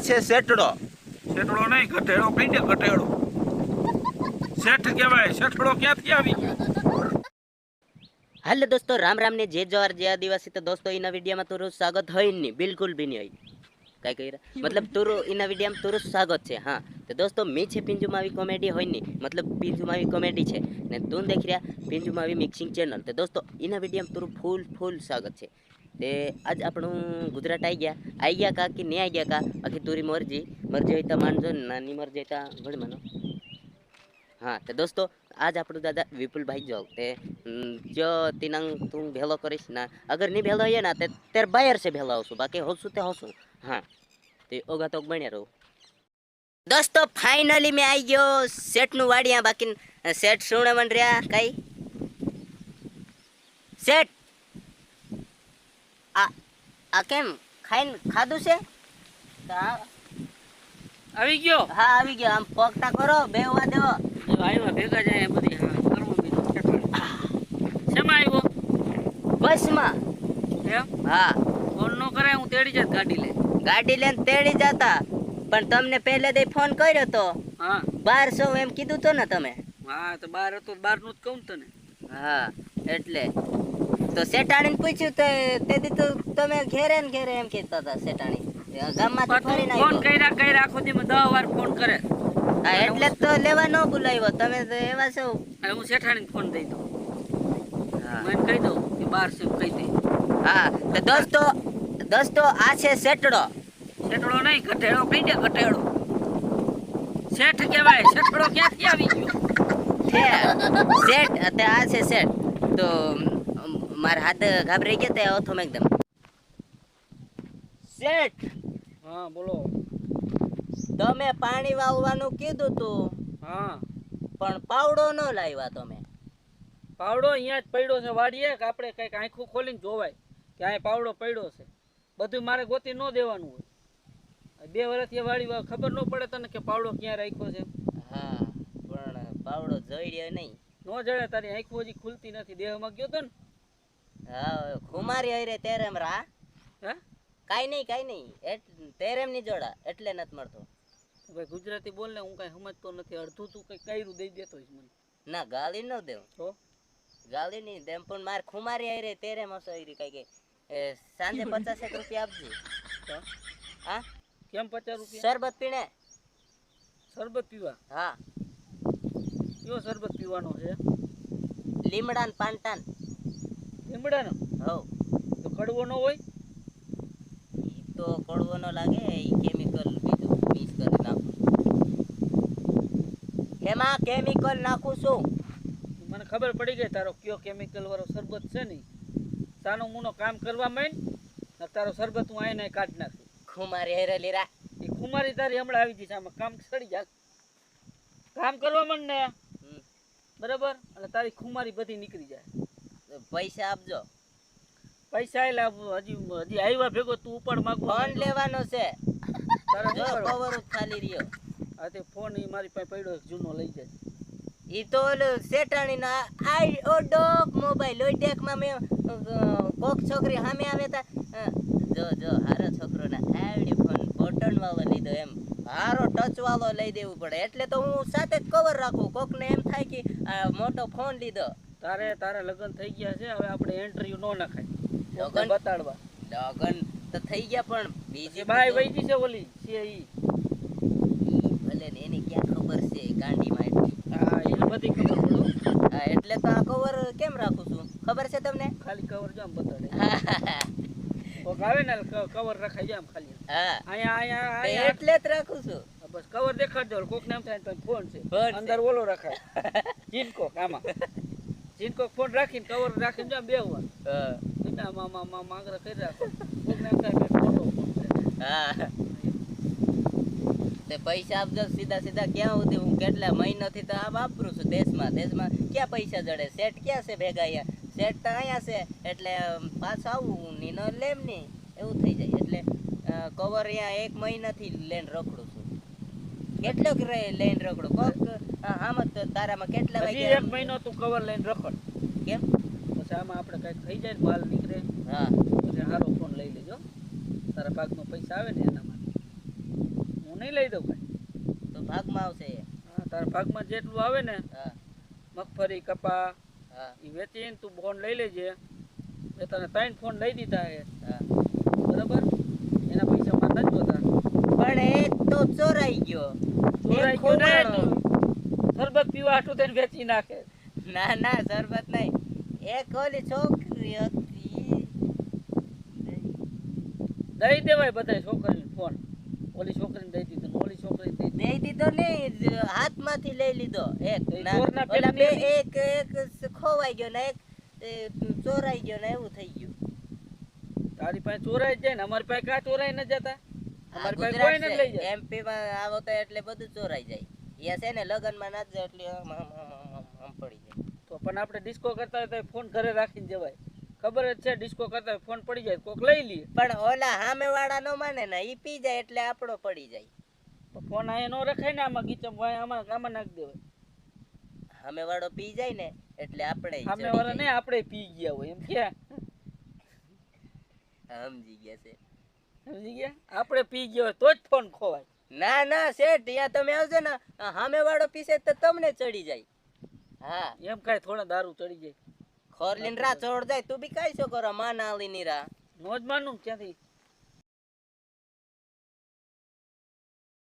છે શેઠડો. શેઠડો નહીં, ગધેડો કઈ દે, ગધેડો. શેઠ કહેવાય, શેઠડો ક્યાંથી આવી ગયો? हेलो दोस्तों, राम राम ने जय जोहार जय आदिवासी। तो दोस्तों इन वीडियो में तुरु स्वागत है नहीं, बिल्कुल भी नहीं है कई कही रहा मतलब तुरु इन वीडियो में तुरु स्वागत है। हाँ तो दोस्तों मी छे पिंजू मावी कॉमेडी है नहीं, मतलब पिंजू मावी कॉमेडी है ने तुम देख रहा पिंजू मावी मिक्सिंग चैनल। तो दोस्तों इन वीडियो में तुरु फूल स्वागत है। ते आज આપણું ગુજરાત આવી ગયા કા કે નહીં આવી ગયા કા બાકી તુરી મરજી હોય તો માનજો, નાની મરજી હોય તો ઘણી માનો। हाँ तो दोस्तों आज આપણું દાદા વિપુલભાઈ જો તે જો તિનંગ તું ભેલો કરીશ ના, अगर नहीं भेलो है ना ते तेरे बाहर से भेला होसु, बाकी होसु ते होसु। हाँ ते ओगा तो बने रहो। दोस्तों फाइनली मैं आई गयो सेट नु वाडिया, बाकी सेट सुणे बन रहा कई सेट आ केम खाइन खादू से આવી ગયો? हाँ આવી ગયો। આમ પોકટા કરો બેહવા દેવો। આવ્યો ભેગા જાય બધી। હા કરવું બીજું શેમાં આવ્યો? બસમાં। એમ? हाँ ફોન નો કરે, હું તેડી જાત ગાડી લે। ગાડી લઈને તેડી જતા, પણ તમને પહેલે દે ફોન કર્યો તો હા 1200 એમ કીધું તો ને તમે। હા તો બાર હતો, બાર નું જ કહું તને। હા એટલે તો સેટાણીને પૂછ્યું તો તે દી તો તમે ઘેરે ને ઘેરે એમ કહેતા હતા સેટાણી ગામમાંથી ફરીને ફોન આવ્યો। કર્યા આખો દી માં 10 વાર ફોન કરે। હા એટલે જ તો લેવા ન બોલાવ્યો તમે તો એવા છો। હવે હું શેઠાણીને ફોન દઈ દઉં, હા મને કહી દઉં કે 12 કહી દે। હા તો દોસ્તો આ છે શેઠડો। શેઠડો નહીં, ગધેડો કહી દે, ગધેડો। શેઠ કહેવાય, શેઠડો ક્યાંથી આવી ગયો? સેટ તે આ છે સેટ। તો મારા હાથ ઘાબરાઈ ગયા તે ઓથો એકદમ સેટ। હા બોલો। તમે પાણી વાવવાનું કીધું તું હા પણ પાવડો ન લાવ્યા તમે। પાવડો અહીંયા જ પડ્યો છે વાડીએ, કે આપણે કઈક આંખું ખોલીને જોવાય કે આ પાવડો પડ્યો છે। બધું મારે ગોતી ન દેવાનું હોય। 2 વર્ષથી વાડી ખબર ન પડે તને કે પાવડો ક્યાં રાખ્યો છે? હા પણ પાવડો જોઈડ્યો નહીં। નો જડે, તારી આંખું હજી ખુલતી નથી। દેહમાં ગયો તો ને? હા ખુમારી હરે તેરેમ રા હે કાઈ નહીં તેરેમ ની જોડા એટલે નથી મળતો। ભાઈ ગુજરાતી બોલ ને, હું કઈ સમજતો નથી। અડધું તું કઈ કર્યું દઈ દેતો હોય મને। ના ગાલી ન દેવ તો ગાલી નહીં દેમ, પણ માર ખુમારી હરે તેરેમ હસો ઈરી કઈ કે સાંજે 50 રૂપિયા આપજે। તો હા કેમ 50 રૂપિયા? શરબત પીણે। શરબત પીવા? હા કયો શરબત પીવાનો છે? લીમડાન પાંટાન લીમડાનો? હો તો કડવો ન હોય? ઈ તો કડવો ન લાગે, ઈ કેમિકલ બીજું મિક્સ કરી નાખું। એમાં કેમિકલ નાખું છું। મને ખબર પડી ગઈ તારો કયો કેમિકલ વાળો શરબત છે ને। સાનો મુનો કામ કરવા માંડ ને તારો શરબત હું આઈને કાઢ નાખું। ખુમારી હેરે લીરા એ કુમારી તારી હમણાં આવી જશે, આમાં કામ સડી જાય। કામ કરવા માંડ ને બરાબર, અને તારી ખુમારી બધી નીકળી જાય। પૈસા આપજો। પૈસા એટલે હજી આવ્યા ભેગો તું ઉપાડ માંગો? ફોન લેવાનો છે તારે જો કવર જ ખાલી રહ્યો। આ તે ફોન ઈ મારી પાસે પડ્યો જૂનો લઈ જાય। ઈ તો ઓલું શેટાણી ના આઈ ઓ ડોક મોબાઈલ ઓય ટેક માં મે કોક છોકરી સામે આવે તા જો હારો છોકરો ના આવડી ફોન બટન વાળો લીધો, એમ હારો ટચ વાળો લઈ દેવું પડે। એટલે તો હું સાથે જ કવર રાખું, કોક ને એમ થાય કે આ મોટો ફોન લીધો। તારે લગ્ન થઈ ગયા છે, હવે આપણે એન્ટ્રીયુ નો નખાય લગન બતાડવા। લગન તો થઈ ગયા પણ બીજી બાય વઈજી છે ઓલી છે ઈ ભલે ને એની ક્યાં ખબર છે ગાંડીમાં એટલી। હા એને બધી ખબર પડો। હા એટલે તો આ કવર કેમ રાખું છું ખબર છે તમને? ખાલી કવર જામ બતાડે કોક આવે ને કવર રખાઈ જામ ખાલી। હા અહીંયા એટલે જ રાખું છું। બસ કવર દેખાડ દો, કોક નામ થાય તો ફોન છે અંદર ઓલો રખાય જીનકો આમાં જીનકો ફોન રાખીને કવર રાખીને જામ બેહવા। હા એના મામા માંગરા કરી રાખો, કોક નામ થાય કે ફોટો ફોન છે। હા તે પૈસા આપજો સીધા ક્યાં સુધી હું કેટલા મહિનોથી તો આ વાપરું છું। દેશમાં ક્યાં પૈસા જડે? સેટ ક્યાં છે ભેગા? અહીંયા સેટ તો અહીંયા છે એટલે પાછું આવું ની ન લેમ નહીં એવું થઈ જાય। એટલે કવર અહીંયા 1 મહિનાથી લઈને રખડું છું। કેટલો લઈને રખડું કોક આમ જ તારામાં કેટલા હજી વાગ્યા 1 મહિનો તું કવર લઈને રખડ। કેમ? પછી આમાં આપણે કઈક થઈ જાય માલ નીકળે। હા પછી સારો ફોન લઈ લેજો, તારા ભાગમાં પૈસા આવે ને એના માટે। નહીં લઈ દઉં કાંઈ. તો ભાગમાં આવશે એ. હા, તારા ભાગમાં જેટલું આવે ને હા મગફળી કપા હા એ વેચીને તું ફોન લઈ લેજે. મેં તને 3 ફોન લઈ દીધા છે હા. બરાબર, એના પૈસા મારે નથી જોતા. પણ એક તો ચોરાઈ ગયો. ચોરાઈ એક ગયો ને ખોવાણો. તો શરબત પીવા હાટું થઈને વેચી નાખે. ના ના શરબત નહીં. એક ઓલી છોકરી હતી. દઈ દેવાય બધાય છોકરીને ફોન. ઓલી છોકરીને દઈ દીધો ને ઓલી છોકરીને દઈ દીધો. દઈ દીધો નહીં, હાથમાંથી લઈ લીધો એક. એ ના, ચોરના ઓલા બે પેટની એક ખોવાઈ ગયો ને એક ચોરાઈ ગયો ને એવું થઈ ગયું. તારી પાસે ચોરાઈ જ જાય ને અમારી પાસે કાં ચોરાઈ ન જતા. આ અમારી પાસે ગુજરાત કોઈ ન છે. લઈ જાય. MP માં આવો તો એટલે બધું ચોરાઈ જાય. અહીંયા છે ને લગનમાં ના જાય એટલે આમ પડી જાય. તો પણ આપણે ડિસ્કો કરતા હોય તો ફોન ઘરે રાખીને જવાય. ખબર જ છે ડિસ્કો કરતા હોય ફોન પડી જાય કોક લઈ લે. પણ ઓલા સામે વાળા નો માને ને ઈ પી જાય એટલે આપણો પડી જાય. ફોન અહીંયા ન રખાય ને આમાં ગીચમ આમાં નાખી દેવાય. સામે વાળો પી જાય ને એટલે આપણે સામે વાળા ને આપણે પી ગયા હોય એમ કે સમજી ગયા છે. સમજી ગયા, આપણે પી ગયા હોય તો જ ફોન ખોવાય. ના ના શેઠ ત્યાં તમે આવજો ને સામે વાળો પીસે તો તમને ચડી જાય. હા એમ કાંઈ થોડા દારૂ ચડી જાય. ખોરલીન રા ચોડ જાય તું બી કઈ છો કરો માના આલી ની રા. નો જ માનું ક્યાંથી.